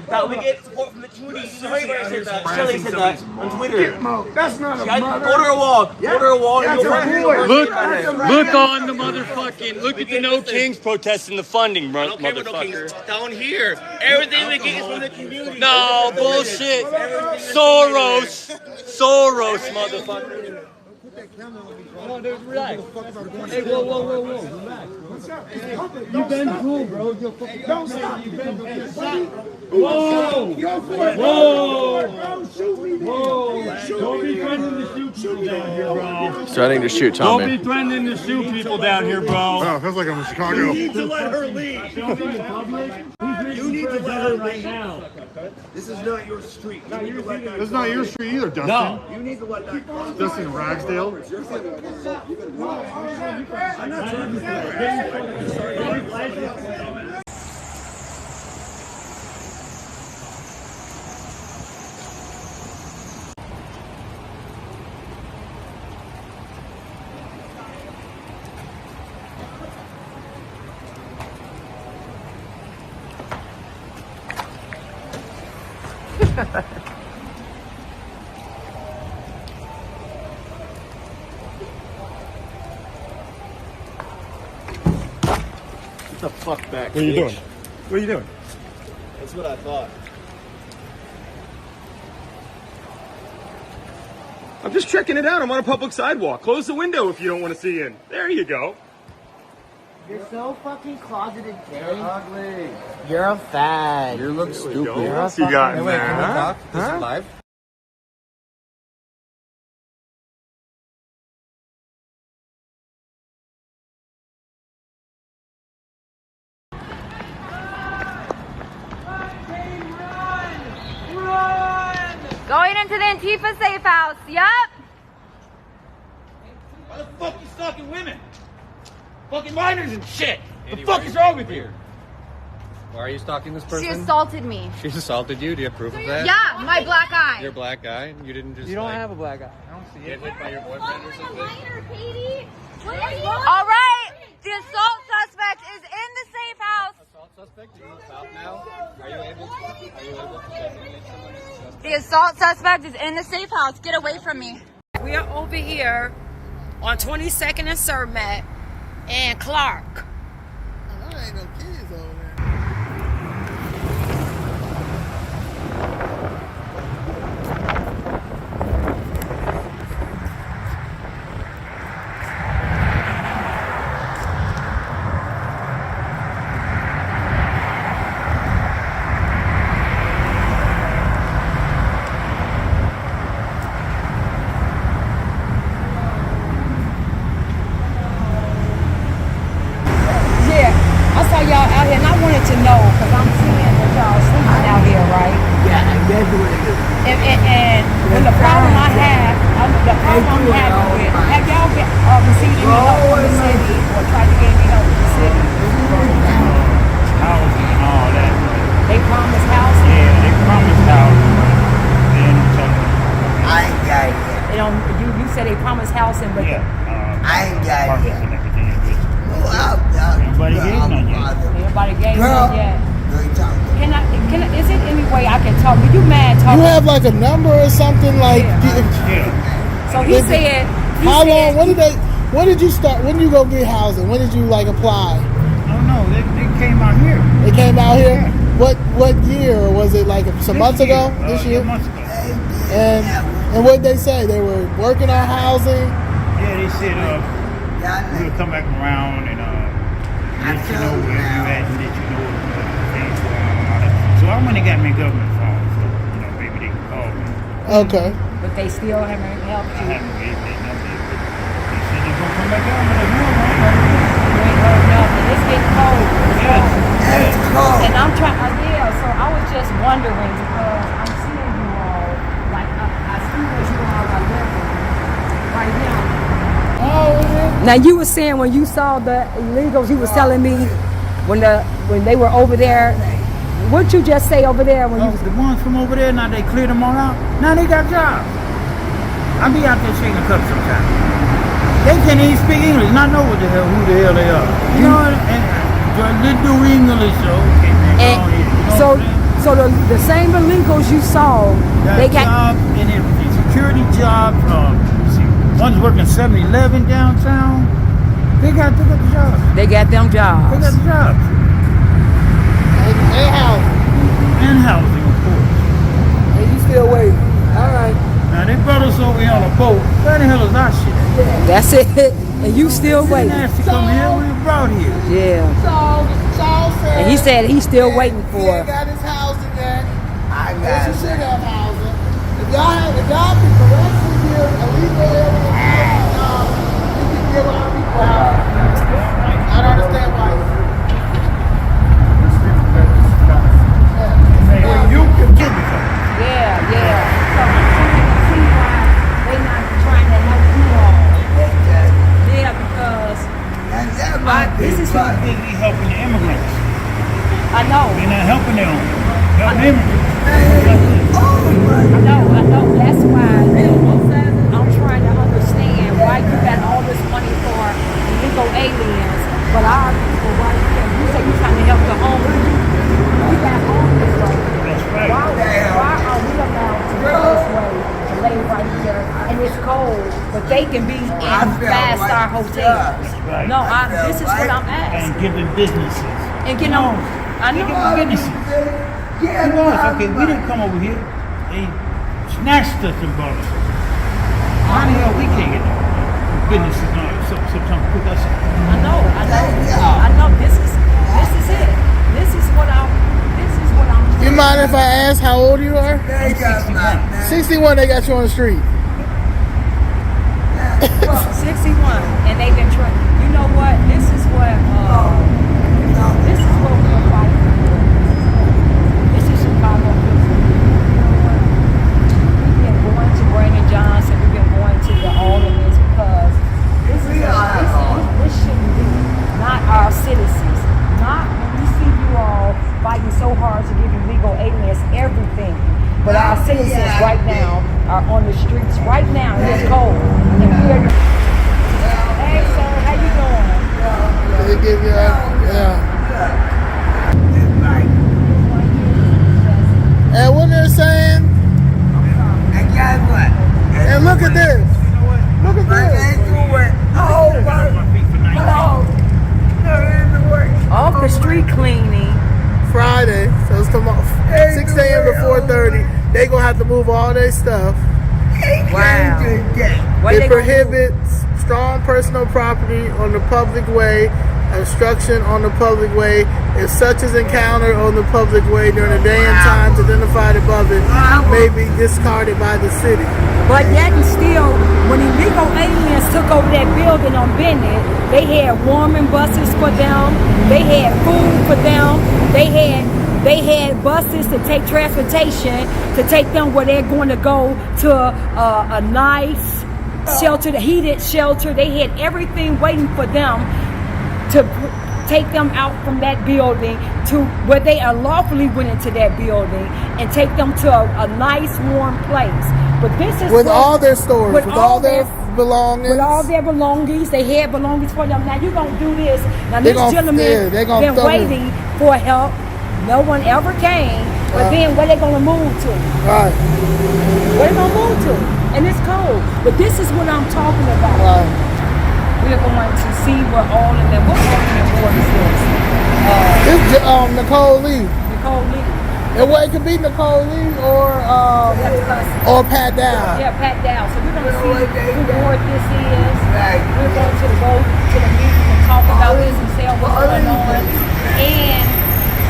that we get support from the community. Shirley said that on Twitter. That's not a mother. Go to her wall. Go to her wall. Look on the motherfucking. Look at the No Kings protesting the funding, bro. Motherfucker. Down here, everything we get is from the community. No bullshit. Soros, motherfucker. No, dude, relax. Hey, whoa. Relax. You've been cool, bro. Don't stop. Whoa. Don't be threatening to shoot people down here, bro. Threatening to shoot Tommy. Don't be threatening to shoot people down here, bro. Oh, feels like I'm in Chicago. You need to let her leave. You need to let her right now. This is not your street. You need to let that It's not your street either, Dustin. No. You need to let that go. Dustin Ragsdale. I'm not trying to Get the fuck back. What are you doing? What are you doing? That's what I thought. I'm just checking it out. I'm on a public sidewalk. Close the window if you don't want to see in. There you go. You're so fucking closeted, gay. You're ugly. You're a fag. You look stupid. What else you got in Wait, there, can we huh? talk? Is it live? Going into the Antifa safe house. Yup. Why the fuck you stalking women? Fucking minors and shit. What the fuck is wrong with you? Why are you stalking this person? She assaulted me. She assaulted you? Do you have proof of that? Yeah, my black eye. Your black guy? You didn't just. You don't have a black eye. I don't see it. Get hit by your boyfriend or something? All right. The assault suspect is in the safe house. Assault suspect? Do you move out now? Are you able to designate someone as a suspect? The assault suspect is in the safe house. Get away from me. We are over here on 22nd and Surmet and Clark. There ain't no kids over there. Y'all out here, and I wanted to know because I'm seeing that y'all sleeping out here, right? Yeah, that's what it is. And when the problem I have, the problem I'm having with, have y'all received any help from the city or tried to get any help from the city? Housing and all that. They promised housing. Yeah, they promised housing. Then I ain't got it. They don't. You said they promised housing, but I ain't got it. and everything. Everybody gave none yet. everybody gave Girl. them yet. Can Can I? Is it any way I can talk? Are you mad talking? You have like a number or something like. So he said. How long? When did you start? When did you go get housing? When did you like apply? Oh no, they came out here. They came out here. What year? Or was it like some months ago? This year. Months ago. And what did they say? They were working on housing. Yeah, they said we'll come back around and let you know where you at and let you know things going on and all that. So I went and got me a government phone, so maybe they can call me. Okay. But they still haven't helped I you. haven't made that number yet, but they said they're gonna come back down, but I know You ain't heard nothing. It's getting cold. yes. And I'm trying. So I was just wondering because I'm seeing you all like I see what you all are living right now. Now you were saying when you saw the illegals, you was telling me when they were over there. What'd you just say over there when you was the ones from over there? Now they cleared them all out. Now they got jobs. I be out there shaking cups sometimes. They can't even speak English, not know who the hell they are. You know, and they do English, so okay, man. And go ahead, you know so what I'm saying? So the same illegals you saw, they got jobs and everything. Security jobs. See, one's working 7-Eleven downtown. They got the jobs. They got them jobs. They got the jobs. And housing. And housing, of course. And you still waiting. All right. Now they brought us over here on a boat. Where the hell is our shit? That's it. And you still waiting. They asked to come here. We were brought here. Yeah. Saul said. And he said he's still waiting He for. ain't got his housing yet. I got it. You should have housing. If y'all can correctly give illegal aliens jobs, you can give our people housing. I don't understand why. Well, you can give me something. Yeah, yeah. So I'm trying to see why they're not trying to help you all. Yeah, because this is They be helping the immigrants. I know. They're not helping their own. Helping immigrants. I know. That's why I'm trying to understand why you got all this money for illegal aliens, but our people right here, you say you're trying to help the homeless. We got homeless right here. That's right. Why are we allowed to go this way to lay right here and it's cold, but they can be in 5-star hotels? Right. No, this is what I'm asking. And giving businesses. And get on. I They know. giving businesses. It was. Okay, we didn't come over here. They snatched us and brought us. How the hell we can't get there? Businesses on some put us in. I know. This is it. This is what I'm. You mind if I ask how old you are? 61. 61, they got you on the street. 61, and they've been trying. You know what? This is what we're fighting for. This is Chicago. We've been going to Brandon Johnson. We've been going to the Aldermans because this shouldn't be. Not our citizens. Not when we see you all fighting so hard to give illegal aliens everything. But our citizens right now are on the streets right now and it's cold. And we're hey sir, how you doing? They give you And what they're saying, and look at this. Look at this. Off the street cleaning. Friday, so it's tomorrow, 6 a.m. to 4:30. They gonna have to move all their stuff. Wow. It prohibits strong personal property on the public way, obstruction on the public way. If such is encountered on the public way during the day and times identified above it, may be discarded by the city. But yet and still, when illegal aliens took over that building on Bennett, they had warming buses for them. They had food for them. They had buses to take transportation to take them where they're going to go to a nice shelter, the heated shelter. They had everything waiting for them to take them out from that building to where they unlawfully went into that building and take them to a nice warm place. But this is with all their stores, with all their belongings. With all their belongings, they had belongings for them. Now you gonna do this. Now this gentleman been waiting for help. No one ever came. But then where they gonna move to? Right. Where they gonna move to? And it's cold. But this is what I'm talking about. Right. We're going to see where all of them. What argument board is this? It's Nicole Lee. Nicole Lee. And well, it could be Nicole Lee or Pat Dow. Yeah, Pat Dow. So we're going to see who board this is. We're going to go to the meeting and talk about this and say what's going on. And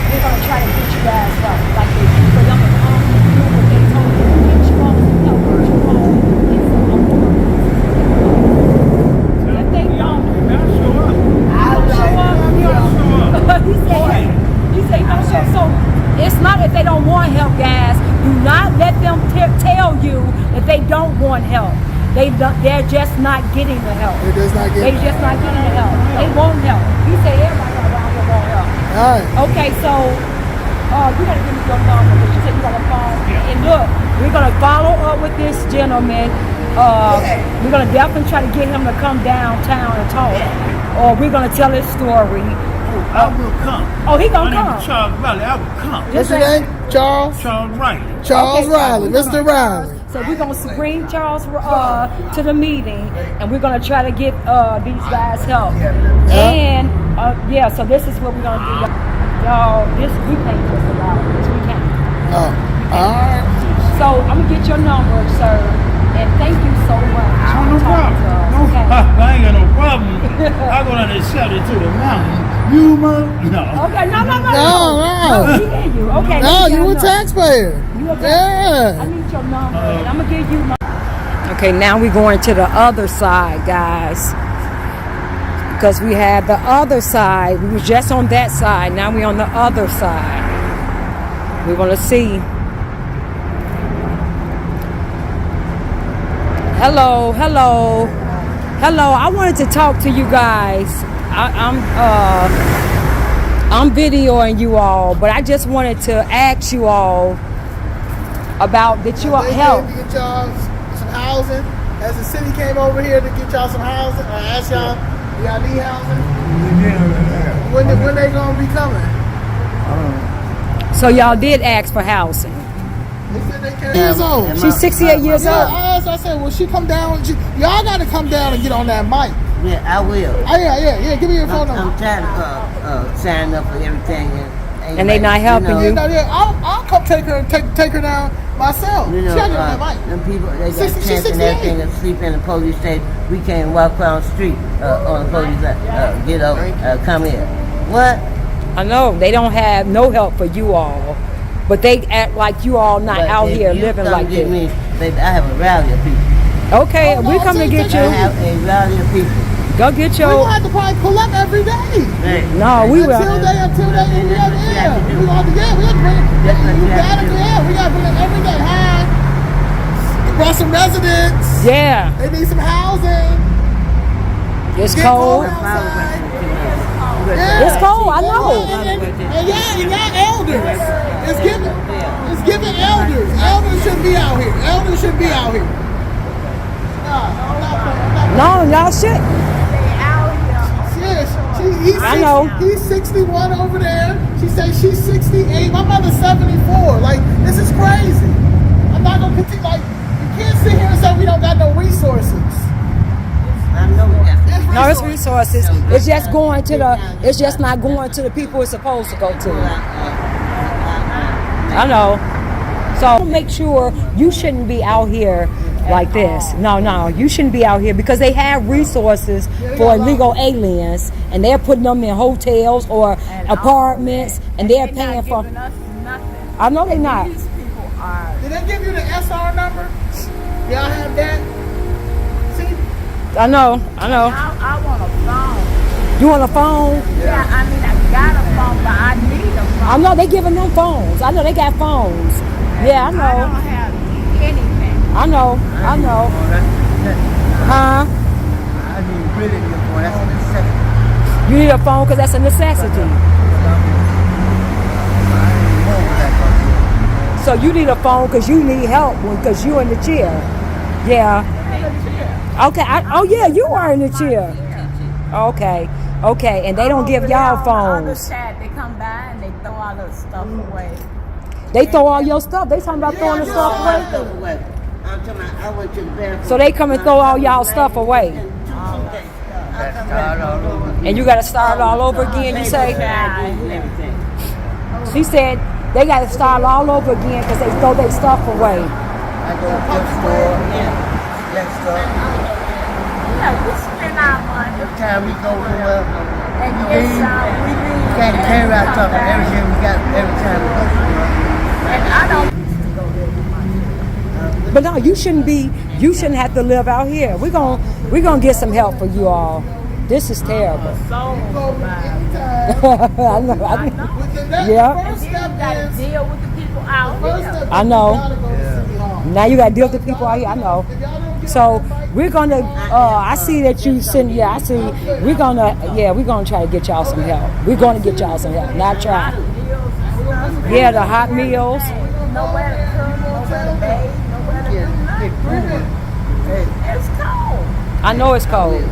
we're going to try to get you guys up. Like for them to come and do what they told you. Get you on, get you home. If they don't, I'll show up. He said don't show. So it's not that they don't want help, guys. Do not let them tell you that they don't want help. They're just not getting the help. They're just not getting the help. They want help. He said everybody around here want help. All right. Okay, so you gotta give me your number because you said you got a phone. Yeah. And look, we're gonna follow up with this gentleman. We're gonna definitely try to get him to come downtown and talk, or we're gonna tell his story. I will come. Oh, he gonna come. Charles Valley, I will come. What's your name? Charles? Charles Riley. Charles Okay, Riley, Mr. Riley. So we're gonna bring Charles to the meeting, and we're gonna try to get these guys help. And yeah, so this is what we're gonna do, y'all. This we can't just allow this. We can't. Oh, all right. So I'm gonna get your number, sir, and thank you so much. Oh, no problem. No, Okay. I ain't got no problem. I go down there and shout it to the mountain. You mother. No. Okay, no. No. We hear you. Okay. No, let me you get a your number. taxpayer. You a taxpayer? Yeah. I need your number, and I'm gonna give you my. Okay, now we're going to the other side, guys. Because we had the other side. We were just on that side. Now we're on the other side. We want to see. Hello. I wanted to talk to you guys. I'm videoing you all, but I just wanted to ask you all about that you They help. came to get y'all some housing. As the city came over here to get y'all some housing, I asked y'all, y'all need housing? When they gonna be coming? So y'all did ask for housing. They said they can't. Years old. She's 68 years Yeah, old. I asked, I said, well, she come down. Y'all got to come down and get on that mic. Yeah, I will. Oh, yeah. Give me your phone number. I'm tired of signing up for everything. And they not helping you? I'll come take her down myself. You know, she got to get on that mic. them people, they got 60, tents and everything and sleep in the police station. We can't walk around the street on the police, get over, come here. What? I know they don't have no help for you all, but they act like you all not But out if here you living come like get this. me, baby, I have a rally of people. Okay, we come to get I you. have a rally of people. Go get We gonna your. have to probably pull up every day. No, we will. Until they, we got to bring it every day. Hi. Brought some residents. Yeah, They need some housing. it's Get cold. outside. It's cold. I know. And y'all elders. It's giving elders. Elders shouldn't be out here. Elders shouldn't be out here. No, y'all shit. I know. He's 61 over there. She says she's 68. My mother's 74. Like, this is crazy. I'm not gonna continue. Like, you can't sit here and say we don't got no resources. I know we got No, it's resources. It's just going to the. It's just not going to the people it's supposed to go to. I know. So make sure you shouldn't be out here like this. No, you shouldn't be out here because they have resources for illegal aliens, and they're putting them in hotels or apartments, and they're paying for. I know they're not. Did they give you the SR number? Y'all have that? See? I know. I want a phone. You want a phone? Yeah, I mean, I got a phone, but I need a phone. I know they giving them phones. I know they got phones. Yeah, I know. I don't have anything. I know. Huh? I need really good phone. That's a necessity. You need a phone because that's a necessity. So you need a phone because you need help because you're in the chair. Yeah. Okay. Oh yeah, you are in the chair. Okay. And they don't give y'all On the phones. other side, they come by and they throw all the stuff away. They throw all your stuff. They talking about throwing the stuff away. I'm talking about, I went to the bathroom. So they come and throw all y'all stuff away. And you got to start all over again. You say. She said they got to start all over again because they throw their stuff away. I go to the store, next store. Yeah, we spend our money. Every time we go somewhere, And yes, we we got to carry our stuff and everything we got every time we go somewhere. And I don't. But no, you shouldn't have to live out here. We're gonna get some help for you all. This is terrible. I know. Yeah. First You step got to is, deal with the people out first here. step I is know. you gotta go to City Hall. Now you gotta deal with the people out here. I know. If y'all don't get So on that mic, we're gonna. I see that you send. Yeah, I see. We're gonna try to get y'all some help. We're gonna get y'all some help. Not try. Yeah, the hot meals. Nowhere to cook, nowhere to bathe, nowhere to do nothing. It's cold. I know it's cold.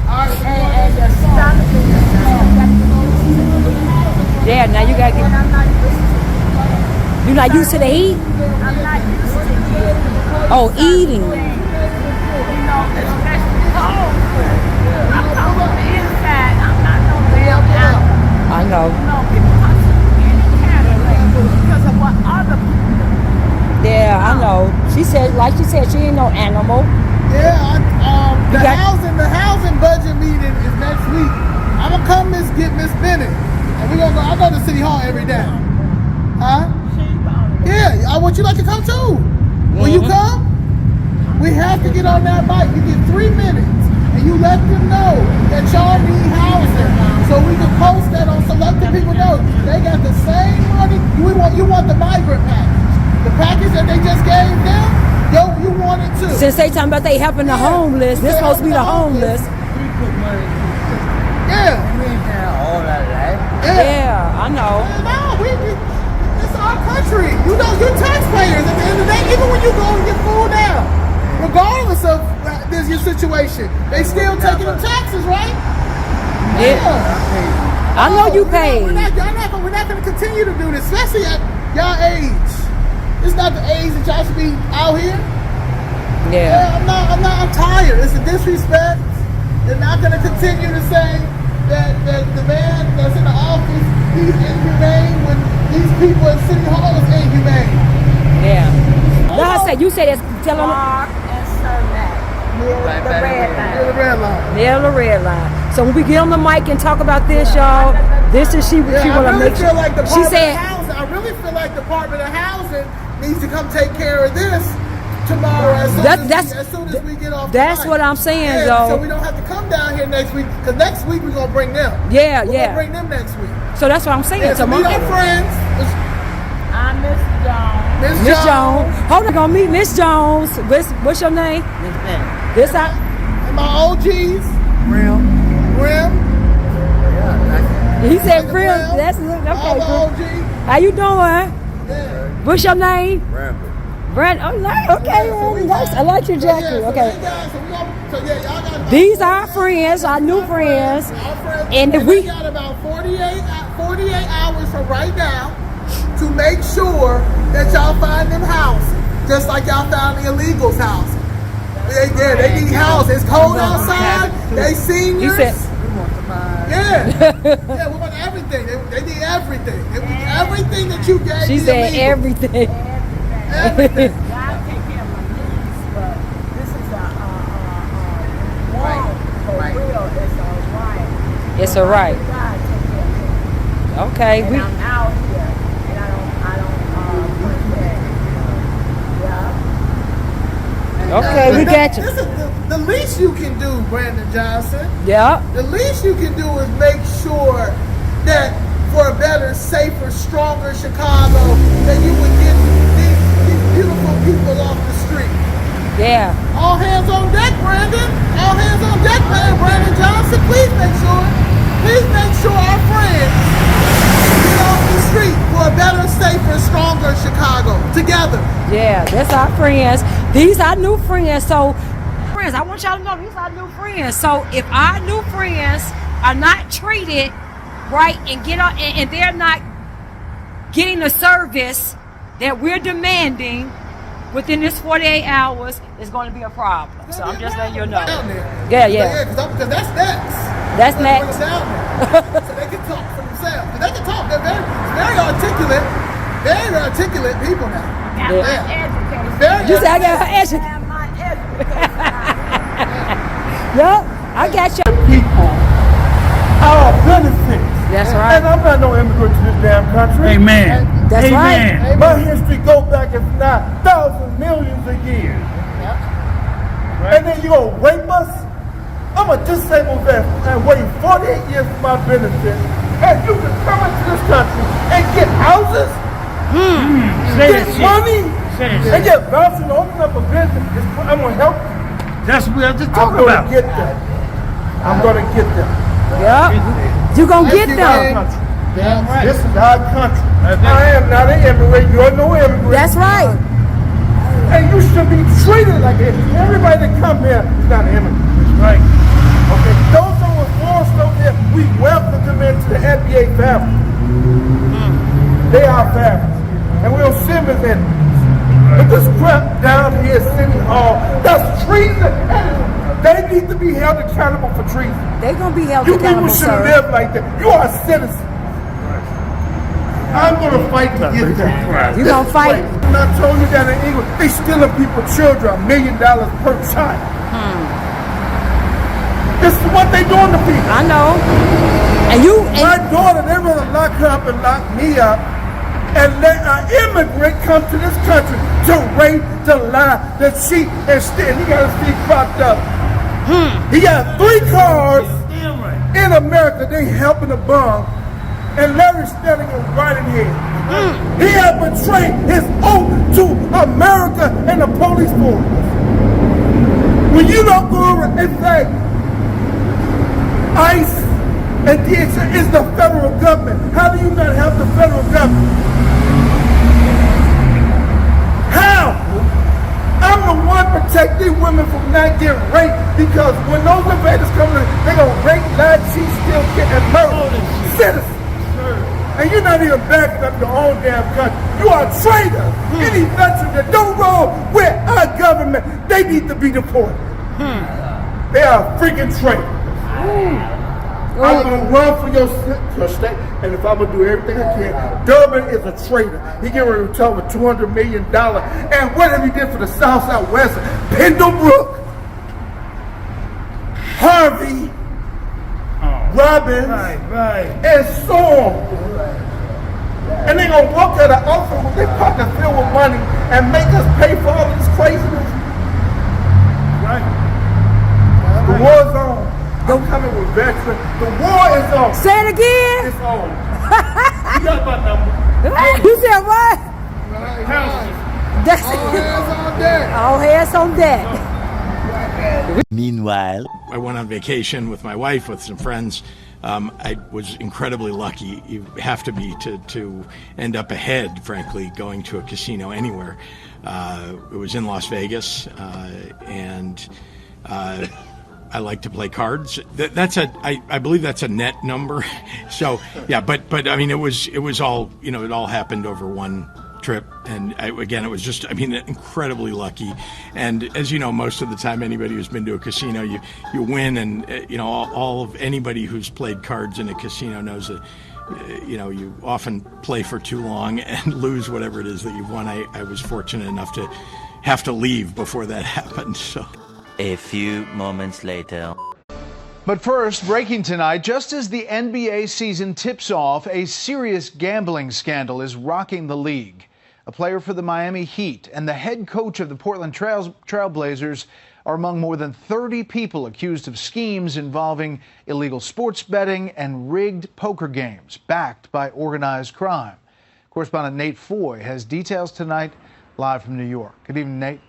And the stomach is Yeah, now you gotta and get. I'm not used to it. You're not used to the heat? I'm not used to eating. Oh, eating. You know, especially cold food. I'm talking from the inside. I'm not no damn animal. I know. You know, people come to any kind of food because of what other people do. Yeah, I know. She said, like she said, she ain't no animal. Yeah, the housing budget meeting is next week. I'm gonna come get Miss Bennett, and we gonna go. I go to City Hall every day. Huh? Yeah, would you like to come too? Will you come? We have to get on that bike. You get 3 minutes, and you let them know that y'all need housing, so we can post that on. So let the people know they got the same money. You want the migrant package, the package that they just gave them. Yo, you want it too. Since they talking about they helping the homeless, this supposed to be the homeless. Yeah. Yeah, I know. No, it's our country. You know, you're taxpayers at the end of the day. Even when you go and get food now, regardless of your situation, they still taking the taxes, right? Yeah. I know you paid. We're not going to continue to do this, especially at y'all age. It's not the age that y'all should be out here. Yeah. I'm tired. It's a disrespect. They're not going to continue to say that the man that's in the office, he's inhumane when these people in City Hall is inhumane. Yeah. Now I said, you said it's telling them. Mark and Surmac. Near the red line. Near the red line. Near the red line. So when we get on the mic and talk about this, y'all, this is she want to make sure. She said, I really feel like the Department of Housing needs to come take care of this tomorrow as soon as we get off the That's mic. what I'm saying, So though. we don't have to come down here next week, because next week we're going to bring them. Yeah, We're yeah. going to bring them next week. So that's what I'm saying. Yeah, so meet our friends. I'm Miss Jones. Miss Jones. Hold on, gonna meet Miss Jones. What's your name? Miss Bennett. This I. And my OGs. Rim. He said Like real. Rim. That's okay. All the OGs. How you doing? Yeah. What's your name? Brandon. Oh, nice. Okay, man. Nice. I like your jacket. Okay. These are our friends, our new friends. And if we got about 48 hours from right now to make sure that y'all find them housing, just like y'all found the illegals housing. They need housing. It's cold outside. They seniors. You said, yeah, we want everything. They need everything. They need everything that you gave. she said everything. Everything. God take care of my needs, but this is a wrong for real. It's a right. It's a right. God take care of me. Okay. And I'm out here, and I don't push that. Yeah. Okay, we got you. This is the least you can do, Brandon Johnson. Yeah. The least you can do is make sure that for a better, safer, stronger Chicago, that you would get these beautiful people off the street. Yeah. All hands on deck, Brandon. All hands on deck, man. Brandon Johnson, please make sure our friends get off the street for a better, safer, stronger Chicago together. Yeah, that's our friends. These are new friends. So, friends, I want y'all to know these are new friends. So, if our new friends are not treated right and they're not getting the service that we're demanding within this 48 hours, it's going to be a problem. So I'm just letting you know. Yeah. Because that's next. That's next. Down there. So they can talk for themselves. They can talk. They're very articulate people now. You said I got her education. Yup, I got you. People, our benefits. That's right. And I'm not no immigrant to this damn country. Amen. That's Amen. right. My history goes back, if not thousands, millions of years. And then you gonna rape us? I'm a disabled vet and waiting 48 years for my benefit. And you can come into this country and get houses, get money, and get vouchers and open up a business. I'm gonna help you. That's what we have to talk I'm about. gonna get them. I'm gonna get them. Yeah. You gonna get them. This is our country. I am not an immigrant. You're no immigrant. That's right. And you should be treated like it. Everybody that come here is not an immigrant. That's right. Okay. Those that were forced over there, we welcome them into the NBA family. They are family. and Will Simmons and but this crap down here at City Hall, that's treason. They need to be held accountable for treason. They're going to be held You accountable, people shouldn't sir. live like that. You are a citizen. I'm going to fight to get that. You going to fight? And I told you down in England, they stealing people's children $1 million per child. This is what they doing to people. I know. My daughter, they rather lock her up and lock me up and let an immigrant come to this country to rape, to lie, to cheat, and steal. He got his feet propped up. He got 3 cars in America. They helping the bum, and Larry's standing on right in here. He had betrayed his oath to America and the police force. When you don't go over and say ICE and DHS is the federal government, how do you not help the federal government? How? I'm the one protecting women from not getting raped, because when those invaders come in, they're going to rape, lie, cheat, steal, get, and murder citizens. And you're not even backing up your own damn country. You are a traitor. Any veteran that don't roll with our government, they need to be deported. They are freaking traitors. I'm going to run for your state, and if I'm going to do everything I can, Durbin is a traitor. He getting ready to retire with $200 million. And whatever he did for the South, Southwest, Pendlebrook, Harvey, Robbins, and so on. And they're going to walk out of office with their pocket filled with money and make us pay for all this craziness. The war's on. I'm coming with veterans. The war is on. Say it again. It's on. You got my number. You said what? That's All hands on deck. All hands on deck. Meanwhile, I went on vacation with my wife, with some friends. I was incredibly lucky. You have to be to end up ahead, frankly, going to a casino anywhere. It was in Las Vegas, and I like to play cards. I believe that's a net number. So yeah, but I mean, it was all, it all happened over one trip, and again, it was just, incredibly lucky. And as you know, most of the time, anybody who's been to a casino, you win, and all of anybody who's played cards in a casino knows that you often play for too long and lose whatever it is that you've won. I was fortunate enough to have to leave before that happened. So. A few moments later. But first, breaking tonight, just as the NBA season tips off, a serious gambling scandal is rocking the league. A player for the Miami Heat and the head coach of the Portland Trailblazers are among more than 30 people accused of schemes involving illegal sports betting and rigged poker games backed by organized crime. Correspondent Nate Foy has details tonight, live from New York. Good evening, Nate.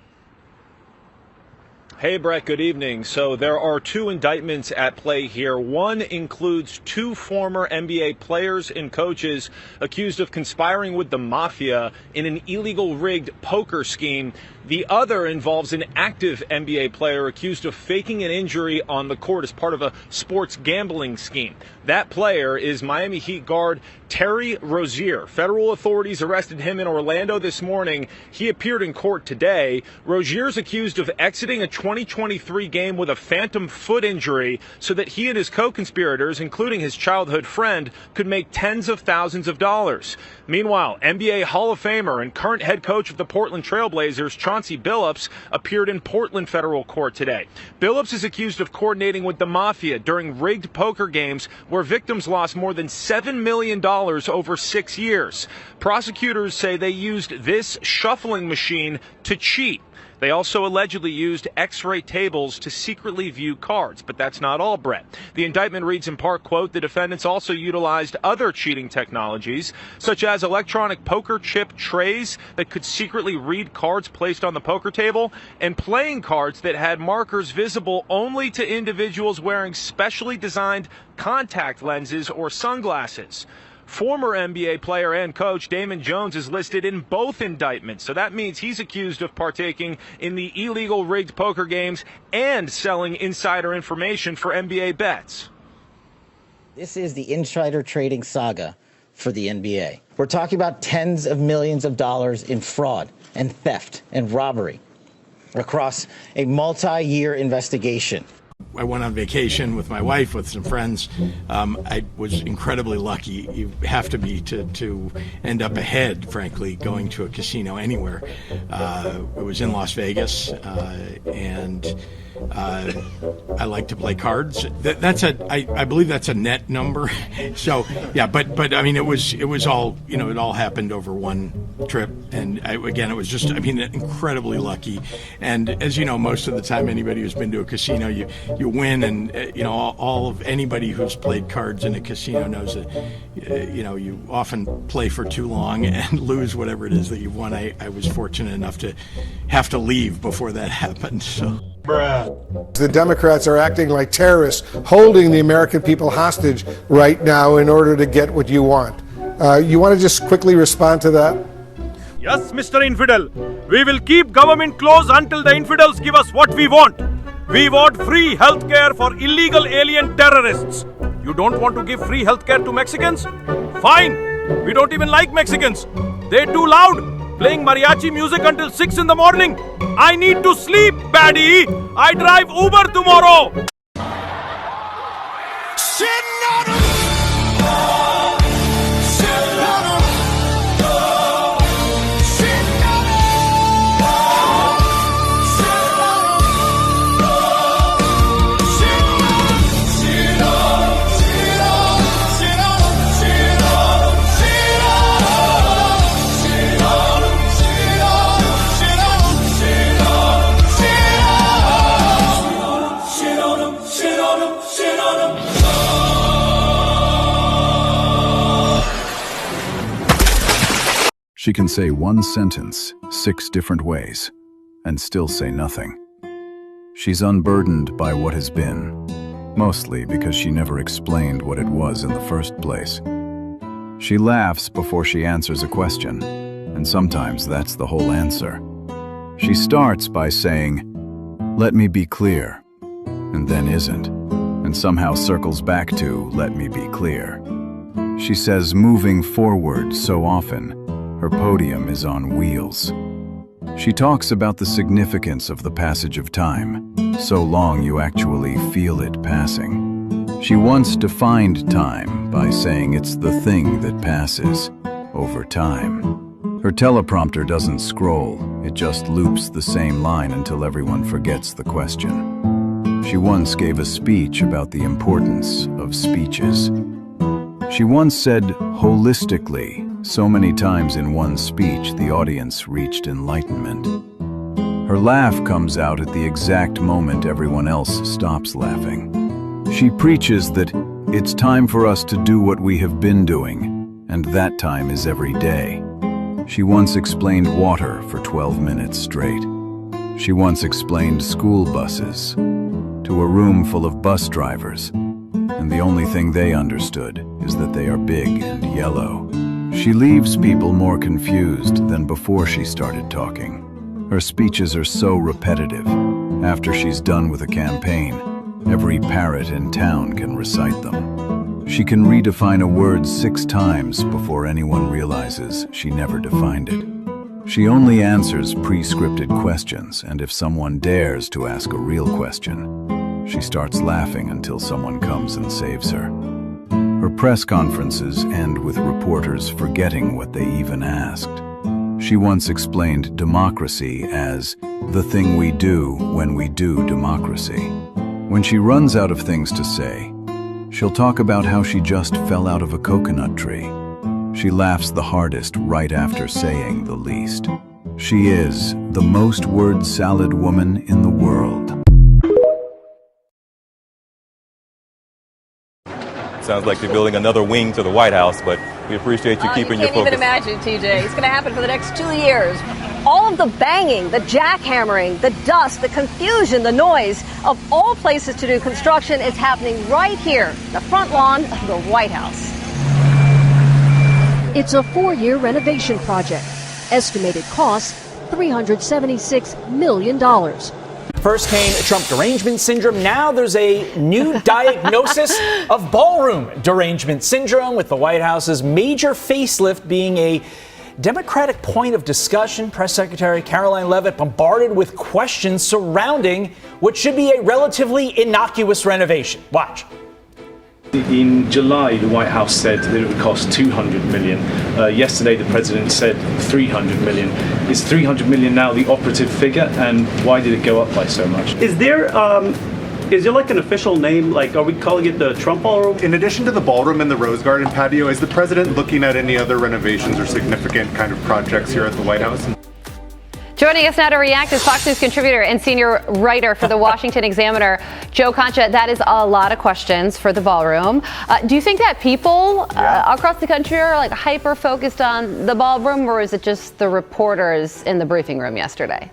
Hey, Brett, good evening. So there are 2 indictments at play here. One includes 2 former NBA players and coaches accused of conspiring with the mafia in an illegal rigged poker scheme. The other involves an active NBA player accused of faking an injury on the court as part of a sports gambling scheme. That player is Miami Heat guard Terry Rozier. Federal authorities arrested him in Orlando this morning. He appeared in court today. Rozier's accused of exiting a 2023 game with a phantom foot injury so that he and his co-conspirators, including his childhood friend, could make tens of thousands of dollars. Meanwhile, NBA Hall of Famer and current head coach of the Portland Trailblazers, Chauncey Billups, appeared in Portland federal court today. Billups is accused of coordinating with the mafia during rigged poker games where victims lost more than $7 million over 6 years. Prosecutors say they used this shuffling machine to cheat. They also allegedly used X-ray tables to secretly view cards, but that's not all, Brett. The indictment reads in part, quote, the defendants also utilized other cheating technologies, such as electronic poker chip trays that could secretly read cards placed on the poker table, and playing cards that had markers visible only to individuals wearing specially designed contact lenses or sunglasses. Former NBA player and coach Damon Jones is listed in both indictments, so that means he's accused of partaking in the illegal rigged poker games and selling insider information for NBA bets. This is the insider trading saga for the NBA. We're talking about tens of millions of dollars in fraud and theft and robbery across a multi-year investigation. I went on vacation with my wife, with some friends. I was incredibly lucky. You have to be to end up ahead, frankly, going to a casino anywhere. It was in Las Vegas, and I like to play cards. I believe that's a net number. So yeah, but I mean, it was all, it all happened over one trip, and again, it was just, incredibly lucky. And as you know, most of the time, anybody who's been to a casino, you win, and all of anybody who's played cards in a casino knows that you often play for too long and lose whatever it is that you've won. I was fortunate enough to have to leave before that happened. So. The Democrats are acting like terrorists, holding the American people hostage right now in order to get what you want. You want to just quickly respond to that? Yes, Mr. Infidel. We will keep government closed until the infidels give us what we want. We want free healthcare for illegal alien terrorists. You don't want to give free healthcare to Mexicans? Fine. We don't even like Mexicans. They're too loud. Playing mariachi music until 6 in the morning. I need to sleep, baddie. I drive Uber tomorrow. She can say one sentence 6 different ways and still say nothing. She's unburdened by what has been, mostly because she never explained what it was in the first place. She laughs before she answers a question, and sometimes that's the whole answer. She starts by saying, "Let me be clear," and then isn't, and somehow circles back to, "Let me be clear." She says moving forward so often, her podium is on wheels. She talks about the significance of the passage of time, so long you actually feel it passing. She once defined time by saying it's the thing that passes over time. Her teleprompter doesn't scroll, it just loops the same line until everyone forgets the question. She once gave a speech about the importance of speeches. She once said, holistically, so many times in one speech the audience reached enlightenment. Her laugh comes out at the exact moment everyone else stops laughing. She preaches that it's time for us to do what we have been doing, and that time is every day. She once explained water for 12 minutes straight. She once explained school buses to a room full of bus drivers, and the only thing they understood is that they are big and yellow. She leaves people more confused than before she started talking. Her speeches are so repetitive. After she's done with a campaign, every parrot in town can recite them. She can redefine a word 6 times before anyone realizes she never defined it. She only answers pre-scripted questions, and if someone dares to ask a real question, she starts laughing until someone comes and saves her. Her press conferences end with reporters forgetting what they even asked. She once explained democracy as the thing we do when we do democracy. When she runs out of things to say, she'll talk about how she just fell out of a coconut tree. She laughs the hardest right after saying the least. She is the most word salad woman in the world. Sounds like they're building another wing to the White House, but we appreciate you keeping your focus. You can't even imagine, TJ. It's going to happen for the next 2 years. All of the banging, the jackhammering, the dust, the confusion, the noise of all places to do construction is happening right here, the front lawn of the White House. It's a 4-year renovation project. Estimated cost, $376 million. First came Trump derangement syndrome. Now there's a new diagnosis of ballroom derangement syndrome, with the White House's major facelift being a Democratic point of discussion. Press Secretary Caroline Leavitt bombarded with questions surrounding what should be a relatively innocuous renovation. Watch. In July, the White House said that it would cost $200 million. Yesterday, the president said $300 million. Is $300 million now the operative figure, and why did it go up by so much? Is there like an official name? Like, are we calling it the Trump Ballroom? In addition to the ballroom and the Rose Garden patio, is the president looking at any other renovations or significant kind of projects here at the White House? Joining us now to react is Fox News contributor and senior writer for the Washington Examiner, Joe Concha. That is a lot of questions for the ballroom. Do you think that people across the country are like hyper focused on the ballroom, or is it just the reporters in the briefing room yesterday?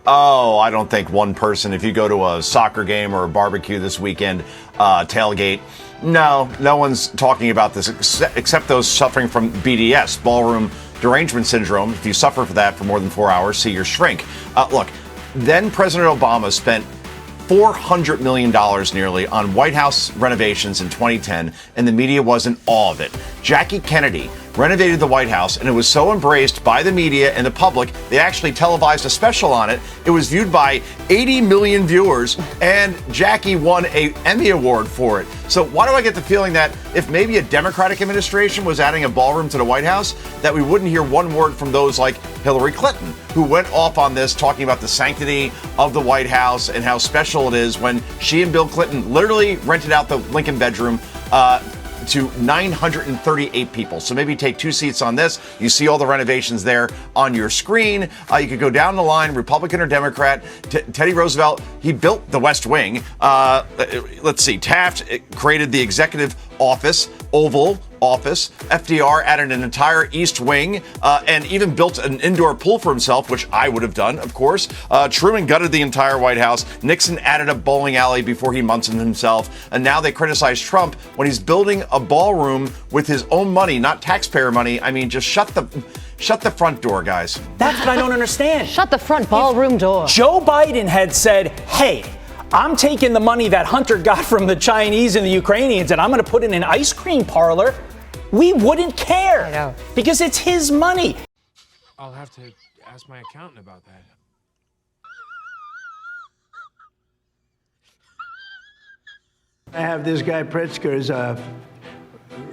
Oh, I don't think one person, if you go to a soccer game or a barbecue this weekend, tailgate, no one's talking about this except those suffering from BDS, ballroom derangement syndrome. If you suffer from that for more than 4 hours, see your shrink. Look, then President Obama spent $400 million nearly on White House renovations in 2010, and the media was in awe of it. Jackie Kennedy renovated the White House, and it was so embraced by the media and the public, they actually televised a special on it. It was viewed by 80 million viewers, and Jackie won an Emmy Award for it. So why do I get the feeling that if maybe a Democratic administration was adding a ballroom to the White House, that we wouldn't hear one word from those like Hillary Clinton, who went off on this, talking about the sanctity of the White House and how special it is when she and Bill Clinton literally rented out the Lincoln bedroom to 938 people. So maybe take 2 seats on this. You see all the renovations there on your screen. You could go down the line, Republican or Democrat. Teddy Roosevelt, he built the West Wing. Let's see, Taft created the executive office, Oval Office. FDR added an entire East Wing and even built an indoor pool for himself, which I would have done, of course. Truman gutted the entire White House. Nixon added a bowling alley before he Munson himself. And now they criticize Trump when he's building a ballroom with his own money, not taxpayer money. I mean, just shut the front door, guys. That's what I don't understand. Shut the front ballroom door. Joe Biden had said, hey, I'm taking the money that Hunter got from the Chinese and the Ukrainians and I'm going to put in an ice cream parlor, we wouldn't care. I know. Because it's his money. I'll have to ask my accountant about that. I have this guy Pritzker is a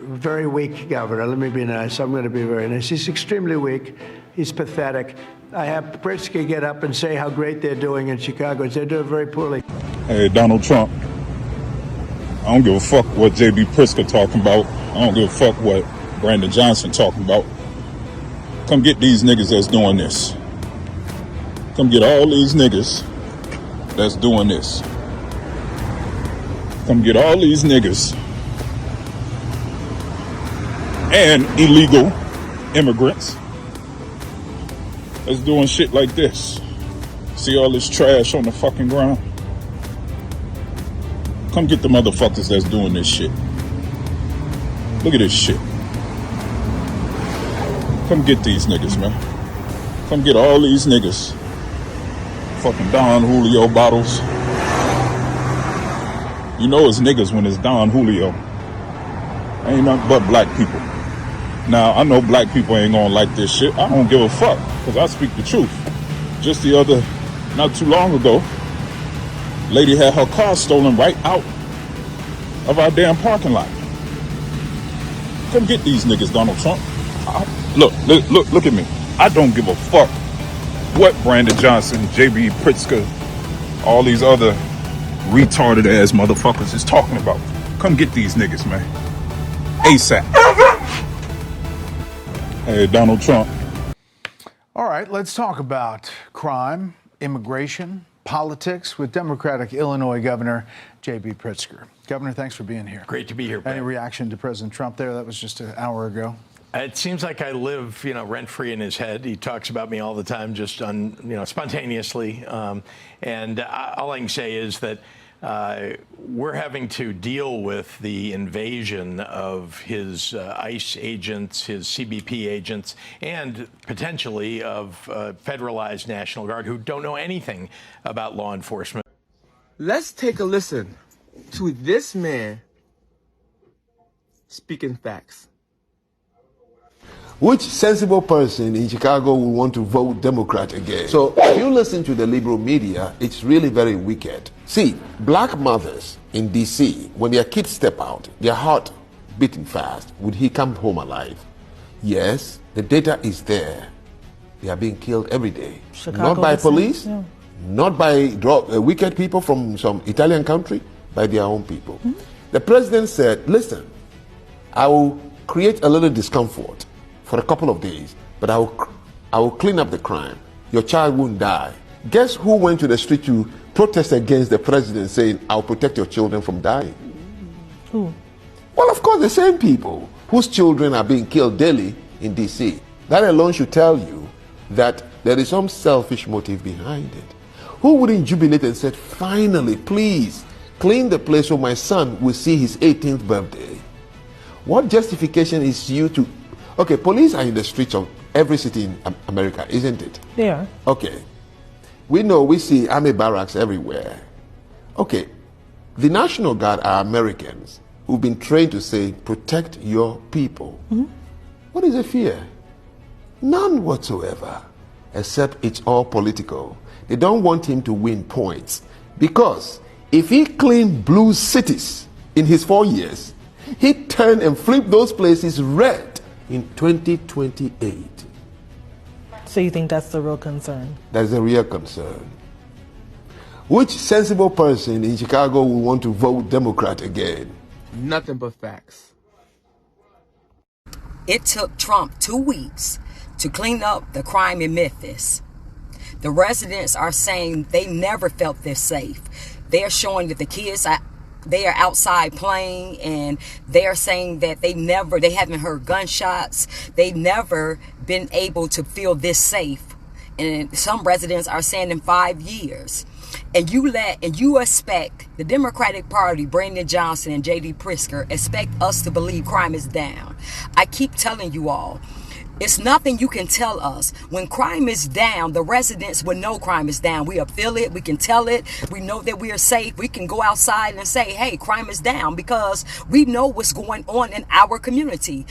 very weak governor. Let me be nice. I'm going to be very nice. He's extremely weak. He's pathetic. I have Pritzker get up and say how great they're doing in Chicago. They're doing very poorly. Hey, Donald Trump. I don't give a fuck what J.B. Pritzker talking about. I don't give a fuck what Brandon Johnson talking about. Come get these niggas that's doing this. Come get all these niggas that's doing this. Come get all these niggas and illegal immigrants that's doing shit like this. See all this trash on the fucking ground? Come get the motherfuckers that's doing this shit. Look at this shit. Come get these niggas, man. Come get all these niggas. Fucking Don Julio bottles. You know it's niggas when it's Don Julio. Ain't nothing but black people. Now, I know black people ain't gonna like this shit. I don't give a fuck, because I speak the truth. Just not too long ago, lady had her car stolen right out of our damn parking lot. Come get these niggas, Donald Trump. Look at me. I don't give a fuck what Brandon Johnson, J.B. Pritzker, all these other retarded ass motherfuckers is talking about. Come get these niggas, man. ASAP. Hey, Donald Trump. All right, let's talk about crime, immigration, politics with Democratic Illinois Governor J.B. Pritzker. Governor, thanks for being here. Great to be here, Ben. Any reaction to President Trump there? That was just an hour ago. It seems like I live, rent-free in his head. He talks about me all the time, just spontaneously. And all I can say is that we're having to deal with the invasion of his ICE agents, his CBP agents, and potentially of federalized National Guard who don't know anything about law enforcement. Let's take a listen to this man speaking facts. Which sensible person in Chicago will want to vote Democrat again? So if you listen to the liberal media, it's really very wicked. See, black mothers in D.C., when their kids step out, their heart beating fast. Would he come home alive? Yes, the data is there. They are being killed every day. Not by police, not by wicked people from some Italian country, by their own people. The president said, listen, I will create a little discomfort for a couple of days, but I will clean up the crime. Your child won't die. Guess who went to the street to protest against the president saying, I'll protect your children from dying? Who? Well, of course, the same people whose children are being killed daily in D.C. That alone should tell you that there is some selfish motive behind it. Who wouldn't jubilate and said, finally, please, clean the place so my son will see his 18th birthday? What justification is you to... Okay, police are in the streets of every city in America, isn't it? They are. Okay. We see army barracks everywhere. Okay, the National Guard are Americans who've been trained to say, protect your people. What is the fear? None whatsoever, except it's all political. They don't want him to win points. Because if he cleaned blue cities in his 4 years, he'd turn and flip those places red in 2028. So you think that's the real concern? That's the real concern. Which sensible person in Chicago will want to vote Democrat again? Nothing but facts. It took Trump 2 weeks to clean up the crime in Memphis. The residents are saying they never felt this safe. They are showing that the kids they are outside playing, and they are saying that they haven't heard gunshots. They've never been able to feel this safe. And some residents are saying in 5 years. And you expect the Democratic Party, Brandon Johnson and J.D. Pritzker, expect us to believe crime is down. I keep telling you all, it's nothing you can tell us. When crime is down, the residents will know crime is down. We feel it. We can tell it. We know that we are safe. We can go outside and say, hey, crime is down, because we know what's going on in our community.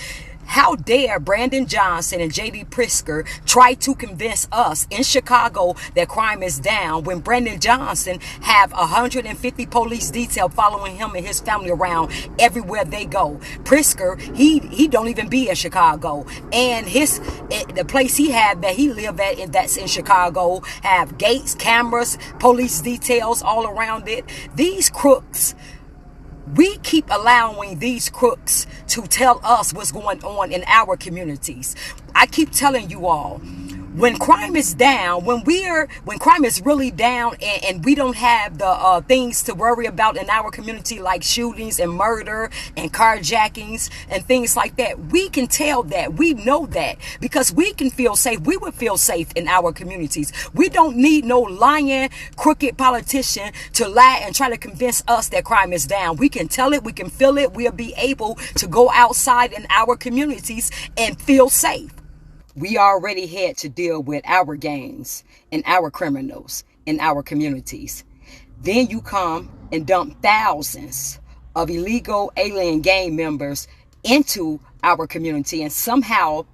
How dare Brandon Johnson and J.D. Pritzker try to convince us in Chicago that crime is down when Brandon Johnson have 150 police detail following him and his family around everywhere they go. Pritzker, he don't even be in Chicago, and the place he had that he live at that's in Chicago have gates, cameras, police details all around it. These crooks. We keep allowing these crooks to tell us what's going on in our communities. I keep telling you all, when crime is down, when crime is really down and we don't have the things to worry about in our community, like shootings and murder and carjackings and things like that, we can tell that. We know that because we can feel safe. We would feel safe in our communities. We don't need no lying, crooked politician to lie and try to convince us that crime is down. We can tell it. We can feel it. We'll be able to go outside in our communities and feel safe. We already had to deal with our gangs and our criminals in our communities. Then you come and dump thousands of illegal alien gang members into our community, and somehow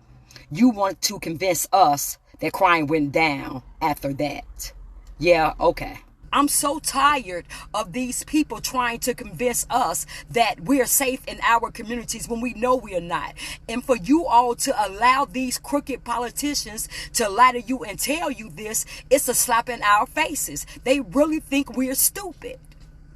you want to convince us that crime went down after that. Yeah, okay. I'm so tired of these people trying to convince us that we're safe in our communities when we know we are not. And for you all to allow these crooked politicians to lie to you and tell you this, it's a slap in our faces. They really think we're stupid.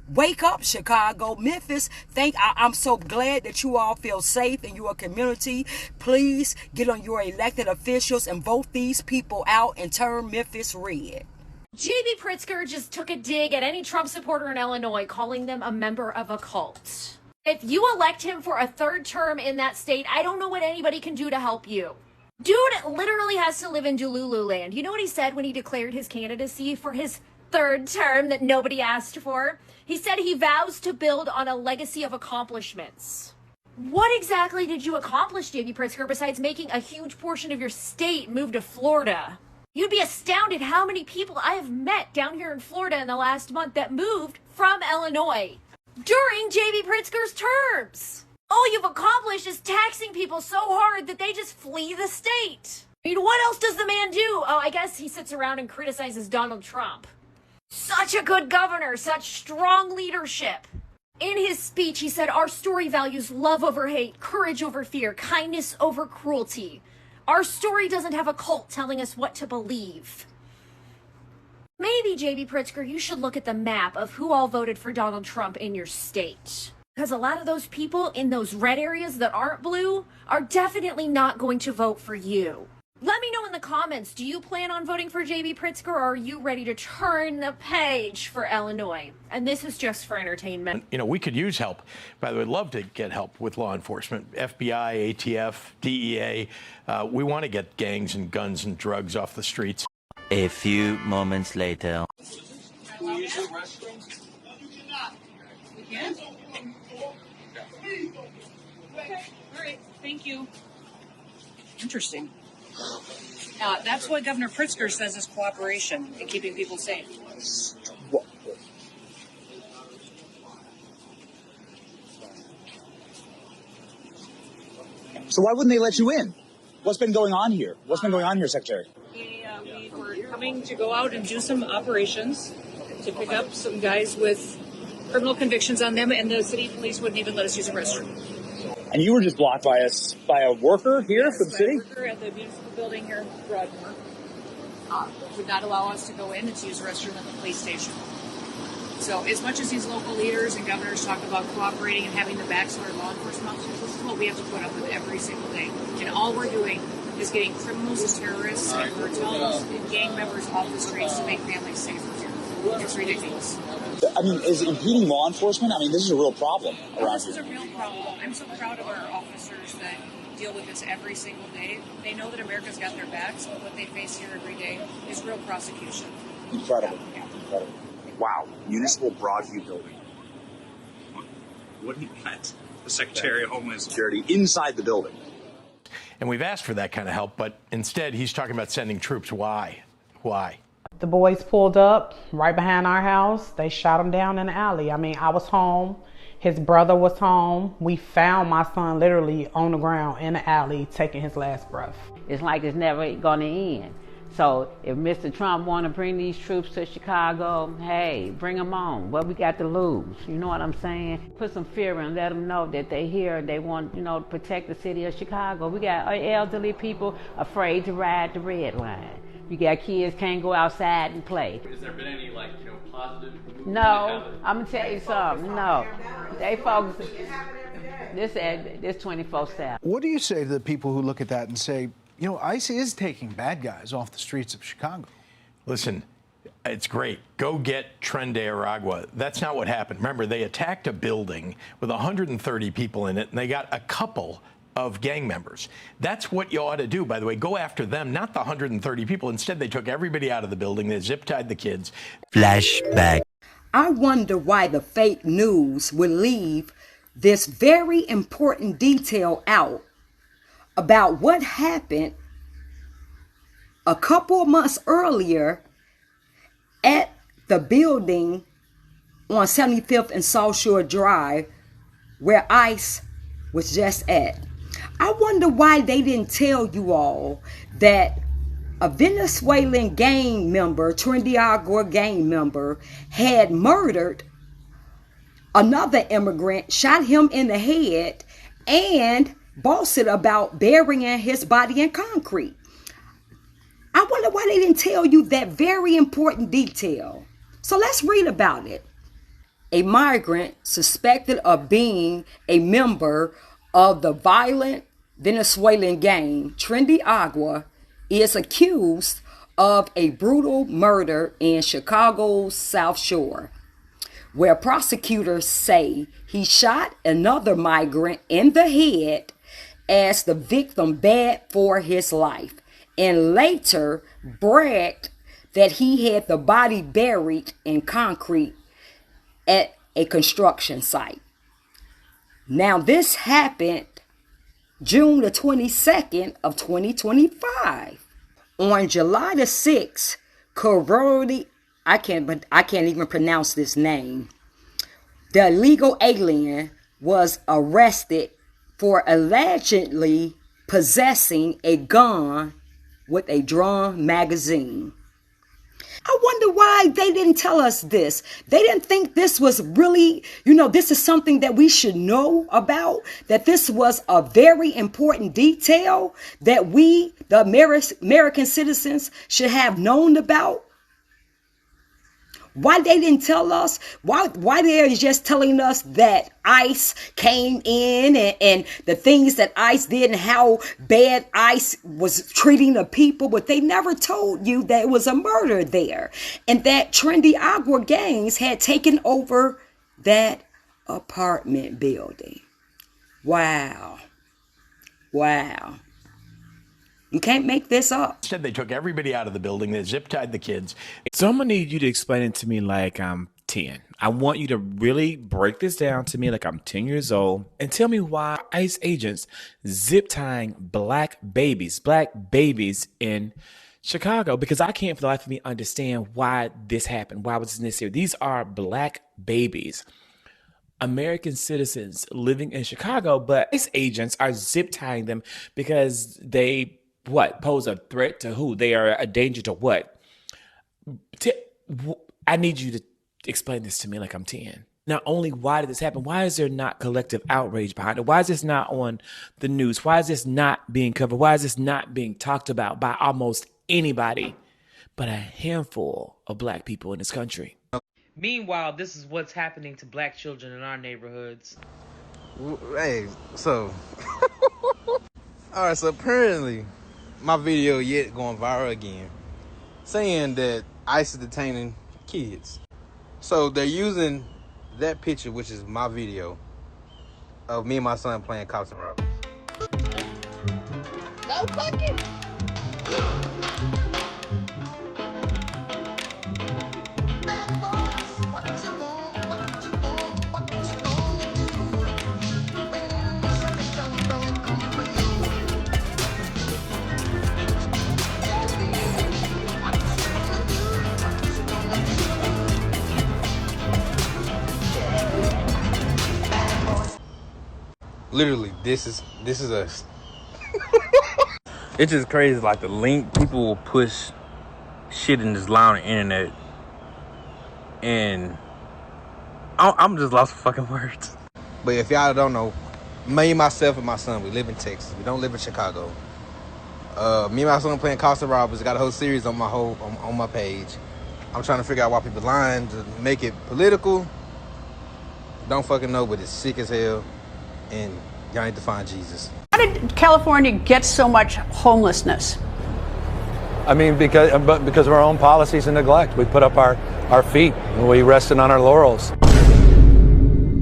Wake up, Chicago, Memphis. I'm so glad that you all feel safe in your community. Please get on your elected officials and vote these people out and turn Memphis red. J.D. Pritzker just took a dig at any Trump supporter in Illinois, calling them a member of a cult. If you elect him for a third term in that state, I don't know what anybody can do to help you. Dude literally has to live in Delulu land. You know what he said when he declared his candidacy for his third term that nobody asked for. He said he vows to build on a legacy of accomplishments. What exactly did you accomplish, J.B. Pritzker, besides making a huge portion of your state move to Florida? You'd be astounded how many people I have met down here in Florida in the last month that moved from Illinois during J.B. Pritzker's terms. All you've accomplished is taxing people so hard that they just flee the state. I mean, what else does the man do? Oh, I guess he sits around and criticizes Donald Trump. Such a good governor, such strong leadership. In his speech, he said, our story values love over hate, courage over fear, kindness over cruelty. Our story doesn't have a cult telling us what to believe. Maybe, J.B. Pritzker, you should look at the map of who all voted for Donald Trump in your state. Because a lot of those people in those red areas that aren't blue are definitely not going to vote for you. Let me know in the comments, do you plan on voting for J.B. Pritzker, or are you ready to turn the page for Illinois? And this is just for entertainment. You know, we could use help. By the way, I'd love to get help with law enforcement, FBI, ATF, DEA. We want to get gangs and guns and drugs off the streets. A few moments later. Can we use the restroom? No, you cannot. We can? Okay. All right. Thank you. Interesting. That's what Governor Pritzker says is cooperation in keeping people safe. So why wouldn't they let you in? What's been going on here? What's been going on here, Secretary? We were coming to go out and do some operations to pick up some guys with criminal convictions on them, and the city police wouldn't even let us use a restroom. And you were just blocked by a worker here from the city? A worker at the municipal building here in Broadmoor would not allow us to go in and to use a restroom at the police station. So as much as these local leaders and governors talk about cooperating and having the backs of our law enforcement officers, this is what we have to put up with every single day. And all we're doing is getting criminals and terrorists and cartels and gang members off the streets to make families safer here. It's ridiculous. I mean, is impeding law enforcement? I mean, this is a real problem around here. This is a real problem. I'm so proud of our officers that deal with this every single day. They know that America's got their backs, but what they face here every day is real prosecution. Incredible. Incredible. Wow. Municipal Broadview building. What do you got? The Secretary of Homeland Security inside the building. And we've asked for that kind of help, but instead he's talking about sending troops. Why? Why? The boys pulled up right behind our house. They shot him down in the alley. I mean, I was home. His brother was home. We found my son literally on the ground in the alley taking his last breath. It's like it's never going to end. So if Mr. Trump want to bring these troops to Chicago, hey, bring them on. What we got to lose? You know what I'm saying? Put some fear in, let them know that they here, they want, to protect the city of Chicago. We got elderly people afraid to ride the red line. You got kids can't go outside and play. Has there been any, positive movement? No, I'm going to tell you something. No. They folks, this 24/7. What do you say to the people who look at that and say, ICE is taking bad guys off the streets of Chicago? Listen, it's great. Go get Tren de Aragua. That's not what happened. Remember, they attacked a building with 130 people in it, and they got a couple of gang members. That's what you ought to do, by the way. Go after them, not the 130 people. Instead, they took everybody out of the building. They zip-tied the kids. Flashback. I wonder why the fake news would leave this very important detail out about what happened a couple of months earlier at the building on 75th and South Shore Drive where ICE was just at. I wonder why they didn't tell you all that a Venezuelan gang member, Tren de Aragua gang member, had murdered another immigrant, shot him in the head, and boasted about burying his body in concrete. I wonder why they didn't tell you that very important detail. So let's read about it. A migrant suspected of being a member of the violent Venezuelan gang, Tren de Aragua, is accused of a brutal murder in Chicago's South Shore, where prosecutors say he shot another migrant in the head as the victim begged for his life, and later bragged that he had the body buried in concrete at a construction site. Now, this happened June the 22nd of 2025. On July the 6th, I can't even pronounce this name. The illegal alien was arrested for allegedly possessing a gun with a drawn magazine. I wonder why they didn't tell us this. They didn't think this was really, this is something that we should know about, that this was a very important detail that we, the American citizens, should have known about. Why they didn't tell us? Why they're just telling us that ICE came in and the things that ICE did and how bad ICE was treating the people, but they never told you that it was a murder there and that trendy agua gangs had taken over that apartment building. Wow. You can't make this up. Instead, they took everybody out of the building. They zip-tied the kids. So I'm going to need you to explain it to me like I'm 10. I want you to really break this down to me like I'm 10 years old and tell me why ICE agents zip-tying black babies in Chicago, because I can't for the life of me understand why this happened. Why was this necessary? These are black babies, American citizens living in Chicago, but ICE agents are zip-tying them because they pose a threat to who? They are a danger to what? I need you to explain this to me like I'm 10. Not only why did this happen, why is there not collective outrage behind it? Why is this not on the news? Why is this not being covered? Why is this not being talked about by almost anybody but a handful of black people in this country? Meanwhile, this is what's happening to black children in our neighborhoods. Hey, so all right, so apparently my video yet going viral again, saying that ICE is detaining kids. So they're using that picture, which is my video, of me and my son playing cops and robbers. No fucking. Literally, this is us. It's just crazy, like the link people will push shit in this line on the internet, and I'm just lost for fucking words. But if y'all don't know, me, myself, and my son, we live in Texas. We don't live in Chicago. Me and my son playing cops and robbers. Got a whole series on my page. I'm trying to figure out why people lying to make it political. Don't fucking know, but it's sick as hell. And y'all need to find Jesus. How did California get so much homelessness? I mean, because of our own policies and neglect. We put up our feet and we rested on our laurels.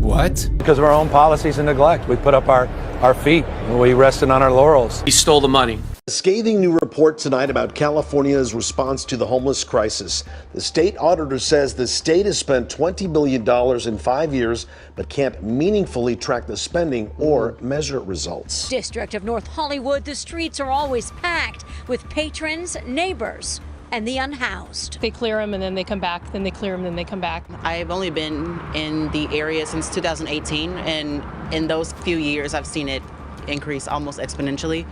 What? Because of our own policies and neglect. We put up our feet and we rested on our laurels. He stole the money. A scathing new report tonight about California's response to the homeless crisis. The state auditor says the state has spent $20 billion in 5 years, but can't meaningfully track the spending or measure results. District of North Hollywood, the streets are always packed with patrons, neighbors, and the unhoused. They clear them and then they come back, then they clear them, then they come back. I've only been in the area since 2018, and in those few years I've seen it increase almost exponentially.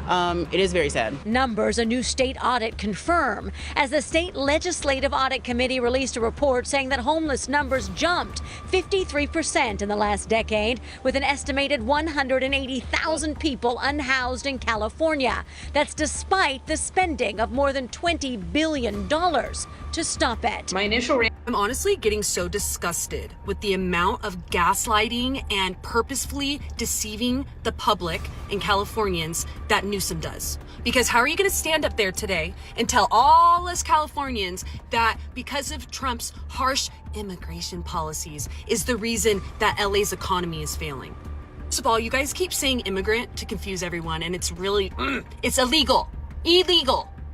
It is very sad. Numbers a new state audit confirm, as the state legislative audit committee released a report saying that homeless numbers jumped 53% in the last decade, with an estimated 180,000 people unhoused in California. That's despite the spending of more than $20 billion to stop it. My initial I'm honestly getting so disgusted with the amount of gaslighting and purposefully deceiving the public and Californians that Newsom does. Because how are you going to stand up there today and tell all us Californians that because of Trump's harsh immigration policies is the reason that LA's economy is failing? First of all, you guys keep saying immigrant to confuse everyone, and it's really, it's illegal.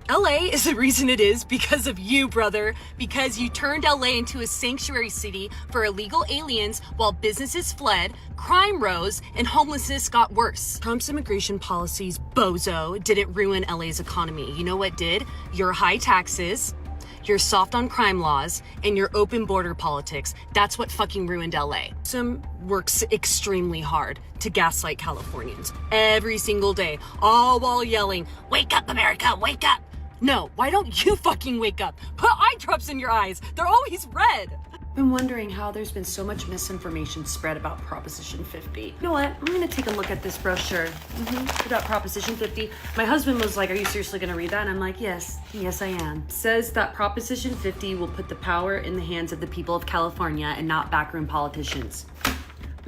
LA is the reason it is because of you, brother. Because you turned LA into a sanctuary city for illegal aliens while businesses fled, crime rose, and homelessness got worse. Trump's immigration policies, bozo, didn't ruin LA's economy. You know what did? Your high taxes, your soft on crime laws, and your open border politics. That's what fucking ruined LA. Some works extremely hard to gaslight Californians every single day, all while yelling, "Wake up, America, wake up!" No, why don't you fucking wake up? Put eye drops in your eyes. They're always red. I've been wondering how there's been so much misinformation spread about Proposition 50. You know what? I'm gonna take a look at this brochure about Proposition 50. My husband was like, "Are you seriously gonna read that?" And I'm like, yes I am. It says that Proposition 50 will put the power in the hands of the people of California and not backroom politicians.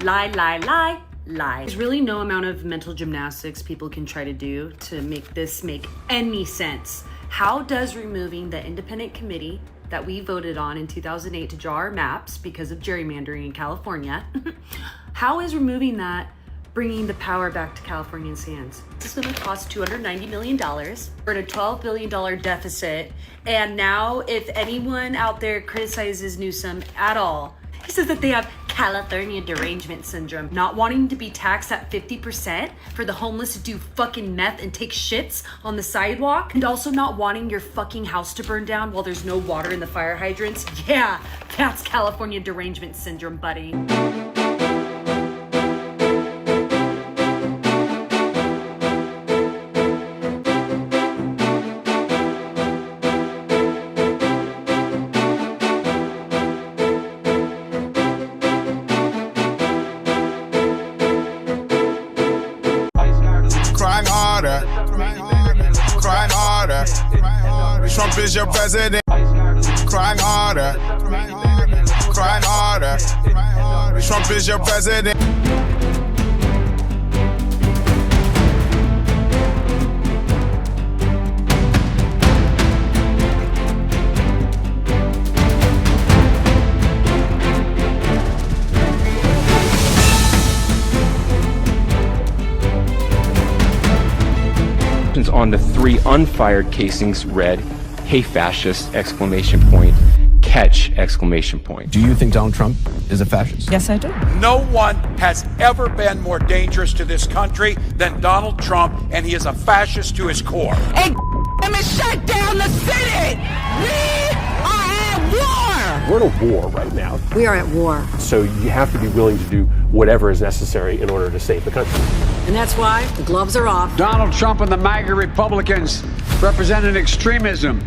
Lie, lie, lie. Lie. There's really no amount of mental gymnastics people can try to do to make this make any sense. How does removing the independent committee that we voted on in 2008 to draw our maps because of gerrymandering in California, how is removing that bringing the power back to Californians' hands? This is going to cost $290 million. We're at a $12 billion deficit. And now if anyone out there criticizes Newsom at all, he says that they have California derangement syndrome, not wanting to be taxed at 50% for the homeless to do fucking meth and take shits on the sidewalk, and also not wanting your fucking house to burn down while there's no water in the fire hydrants. Yeah, that's California derangement syndrome, buddy. Trump is your president. Crying harder. Crying harder. Trump is your president. On the 3 unfired casings read, "Hey fascist!" exclamation point, catch exclamation point. Do you think Donald Trump is a fascist? Yes, I do. No one has ever been more dangerous to this country than Donald Trump, and he is a fascist to his core. Hey, let me shut down the city! We are at war! We're in a war right now. We are at war. So you have to be willing to do whatever is necessary in order to save the country. And that's why the gloves are off. Donald Trump and the MAGA Republicans represent an extremism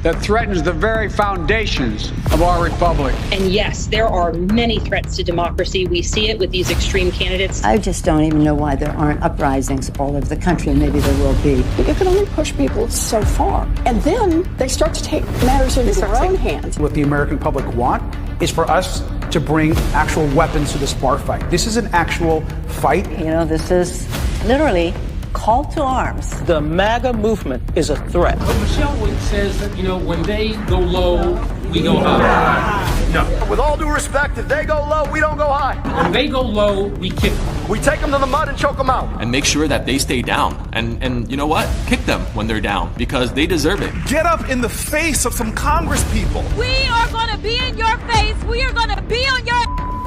that threatens the very foundations of our republic. And yes, there are many threats to democracy. We see it with these extreme candidates. I just don't even know why there aren't uprisings all over the country, and maybe there will be. You can only push people so far. And then they start to take matters into their own hands. What the American public want is for us to bring actual weapons to this bar fight. This is an actual fight. You know, this is literally call to arms. The MAGA movement is a threat. But Michelle says that, when they go low, we go high. No. With all due respect, if they go low, we don't go high. When they go low, we kick them. We take them to the mud and choke them out. And make sure that they stay down. And you know what? Kick them when they're down, because they deserve it. Get up in the face of some Congress people. We are going to be in your face. We are going to be on your...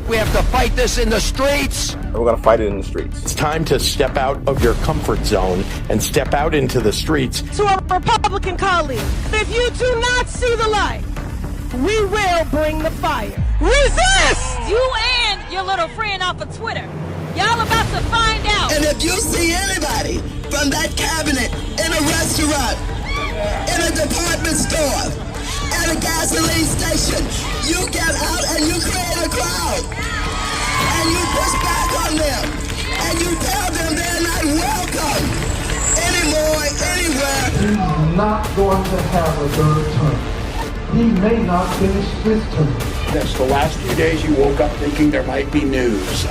We have to fight this in the streets. And we're going to fight it in the streets. It's time to step out of your comfort zone and step out into the streets. To our Republican colleagues, if you do not see the light, we will bring the fire. Resist! You and your little friend off of Twitter. Y'all about to find out. And if you see anybody from that cabinet in a restaurant, in a department store, at a gasoline station, you get out and you create a crowd. And you push back on them. And you tell them they're not welcome anymore, anywhere. He's not going to have a third term. He may not finish this term. That's the last few days you woke up thinking there might be news.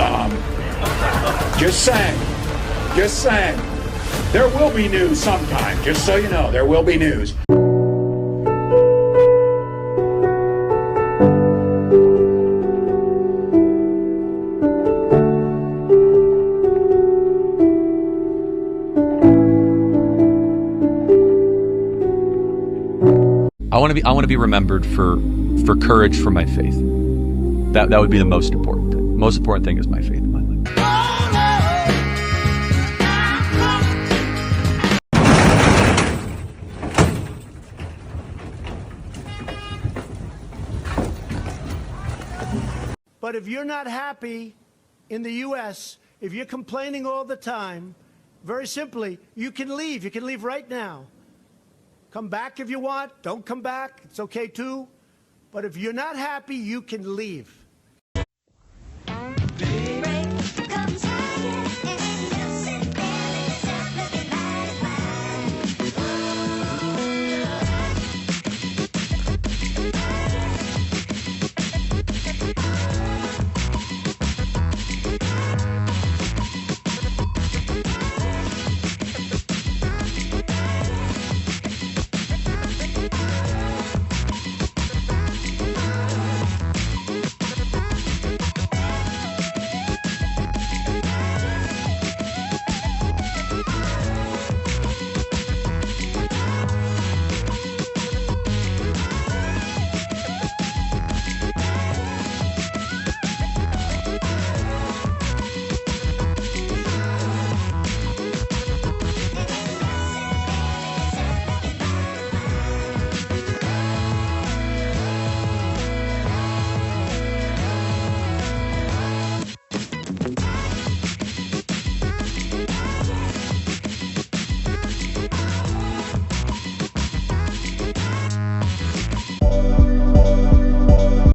Just saying. Just saying. There will be news sometime. Just so you know, there will be news. I want to be remembered for courage for my faith. That would be the most important thing. Most important thing is my faith in my life. But if you're not happy in the U.S., if you're complaining all the time, very simply, you can leave. You can leave right now. Come back if you want. Don't come back. It's okay too. But if you're not happy, you can leave.